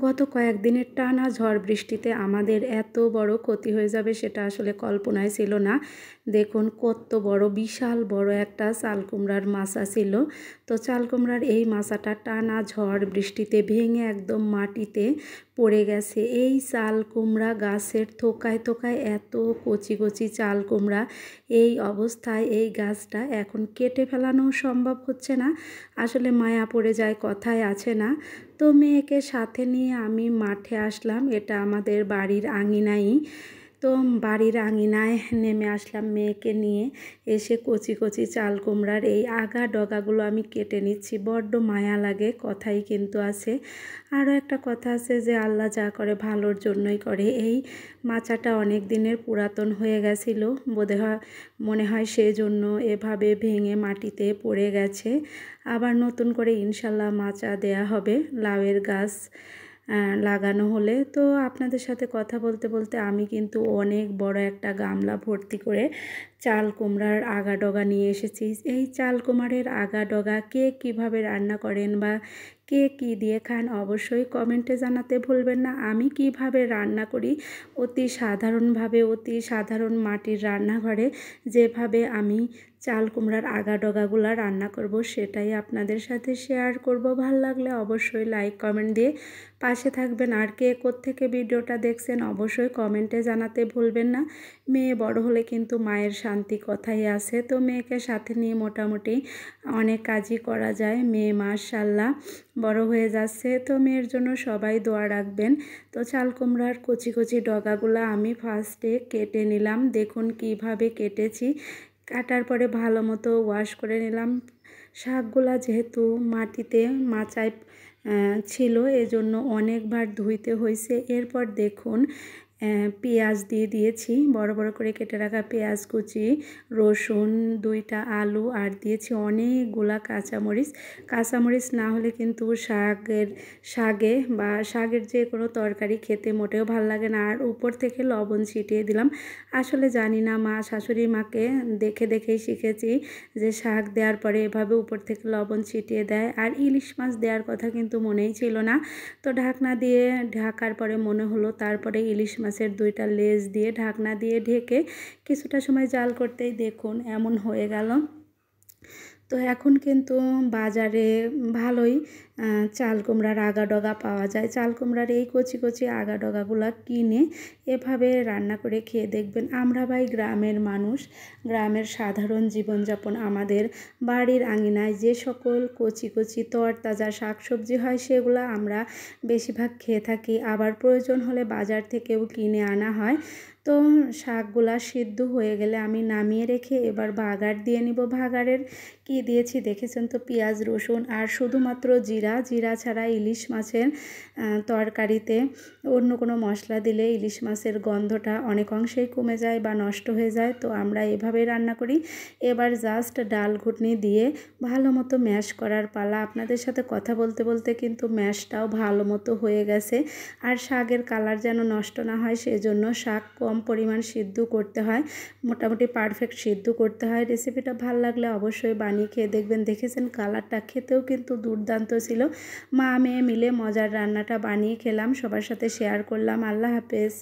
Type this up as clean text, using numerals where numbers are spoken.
গত কয়েকদিনের টানা ঝড় বৃষ্টিতে আমাদের এত বড় ক্ষতি হয়ে যাবে সেটা আসলে কল্পনায় ছিল না। দেখুন কত বড়, বিশাল বড় একটা চাল কুমড়ার মাচা ছিল। তো চাল কুমড়ার এই মাচাটা টানা ঝড় বৃষ্টিতে ভেঙে একদম মাটিতে পড়ে গেছে। এই চাল কুমড়া গাছের থোকায় থোকায় এত কচি কচি চাল কুমড়া, এই অবস্থায় এই গাছটা এখন কেটে ফেলানো সম্ভব হচ্ছে না। আসলে মায়া পড়ে যায়, কথায় আছে না। তো মেয়েকে সাথে নিয়ে আমি মাঠে আসলাম, এটা আমাদের বাড়ির আঙিনাই। তো বাড়ির আঙিনায় নেমে আসলাম মেয়েকে নিয়ে। এসে কচি কচি চাল কুমড়ার এই আগা ডগাগুলো আমি কেটে নিচ্ছি, বড্ড মায়া লাগে, কথাই কিন্তু আছে। আরও একটা কথা আছে যে আল্লাহ যা করে ভালোর জন্যই করে। এই মাচাটা অনেক দিনের পুরাতন হয়ে গেছিল বোধহয়, মনে হয় সেই জন্য এভাবে ভেঙে মাটিতে পড়ে গেছে। আবার নতুন করে ইনশাল্লাহ মাচা দেয়া হবে লাউয়ের গাছ লাগানো হলে। তো আপনাদের সাথে কথা বলতে বলতে আমি কিন্তু অনেক বড় একটা গামলা ভর্তি করে চাল কুমড়ার আগা ডগা নিয়ে এসেছি। এই চাল কুমড়ার আগা ডগা কে কীভাবে রান্না করেন বা কে কী দিয়ে খান অবশ্যই কমেন্টে জানাতে ভুলবেন না। আমি কিভাবে রান্না করি অতি সাধারণভাবে, অতি সাধারণ মাটির রান্নাঘরে যেভাবে আমি চাল কুমড়ার আগা ডগাগুলো রান্না করব সেটাই আপনাদের সাথে শেয়ার করব। ভালো লাগলে অবশ্যই লাইক কমেন্ট দিয়ে পাশে থাকবেন। আর কে কোত্থেকে ভিডিওটা দেখছেন অবশ্যই কমেন্টে জানাতে ভুলবেন না। মেয়ে বড় হলে কিন্তু মায়ের শান্তি কথাই আছে। তো মেয়েকে সাথে নিয়ে মোটামুটি অনেক কাজই করা যায়। মেয়ে মাশাআল্লাহ বড় হয়ে যাচ্ছে। তো মেয়ের জন্য সবাই দোয়া রাখবেন। তো চাল কুমড়ার কচি কচি ডগাগুলো আমি ফার্স্টে কেটে নিলাম। দেখুন কিভাবে কেটেছি। কাটার পরে ভালো মতো ওয়াশ করে নিলাম। শাকগুলা যেহেতু মাটিতে মাচায় ছিল এজন্য অনেকবার ধুইতে হয়েছে। এরপর দেখুন পেঁয়াজ দিয়ে দিয়েছি, বড় বড় করে কেটে রাখা পেঁয়াজ কুচি, রসুন, 2টা আলু আর দিয়েছি অনেকগুলা কাঁচামরিচ। কাঁচামরিচ না হলে কিন্তু শাকে বা শাকের যে কোনো তরকারি খেতে মোটেও ভালো লাগে না। আর উপর থেকে লবণ ছিটিয়ে দিলাম। আসলে জানি না, মা শাশুড়ি মাকে দেখে দেখেই শিখেছি যে শাক দেওয়ার পরে এভাবে উপর থেকে লবণ ছিটিয়ে দেয়। আর ইলিশ মাছ দেওয়ার কথা কিন্তু মনেই ছিল না। তো ঢাকনা দিয়ে ঢাকার পরে মনে হলো, তারপরে ইলিশ মাছের 2টা লেজ দিয়ে ঢাকনা দিয়ে ঢেকে কিছুটা সময় জাল করতেই দেখুন এমন হয়ে গেল। তো এখন কিন্তু বাজারে ভালোই চাল কুমড়ার আগা ডগা পাওয়া যায়। চাল কুমড়ার এই কচি কচি আগা ডগাগুলো কিনে এভাবে রান্না করে খেয়ে দেখবেন। আমরা ভাই গ্রামের মানুষ, গ্রামের সাধারণ জীবনযাপন। আমাদের বাড়ির আঙিনায় যে সকল কচি কচি তরতাজা শাকসবজি হয় সেগুলো আমরা বেশিরভাগ খেয়ে থাকি। আবার প্রয়োজন হলে বাজার থেকেও কিনে আনা হয়। তো শাকগুলা সিদ্ধ হয়ে গেলে আমি নামিয়ে রেখে এবার ভাগার দিয়ে নিব। ভাগারের কি দিয়েছি দেখেছেন তো, পেঁয়াজ রসুন আর শুধুমাত্র জিরা ছাড়া ইলিশ মাছের তরকারিতে অন্য কোনো মশলা দিলে ইলিশ মাছের গন্ধটা অনেক অংশেই কমে যায় বা নষ্ট হয়ে যায়। তো আমরা এভাবে রান্না করি। এবার জাস্ট ডাল ঘুটনি দিয়ে ভালো মতো ম্যাশ করার পালা। আপনাদের সাথে কথা বলতে বলতে কিন্তু ম্যাশটাও ভালো মতো হয়ে গেছে। আর শাকের কালার যেন নষ্ট না হয় সেজন্য শাক কম পরিমাণ সিদ্ধ করতে হয়, মোটামুটি পারফেক্ট সিদ্ধ করতে হয়। রেসিপিটা ভালো লাগলে অবশ্যই বানিয়ে খেয়ে দেখবেন। দেখেছেন কালারটা খেতেও কিন্তু দুর্দান্ত ছিল। মা মেয়ে মিলে মজার রান্নাটা বানিয়ে খেলাম, সবার সাথে শেয়ার করলাম। আল্লাহ হাফেজ।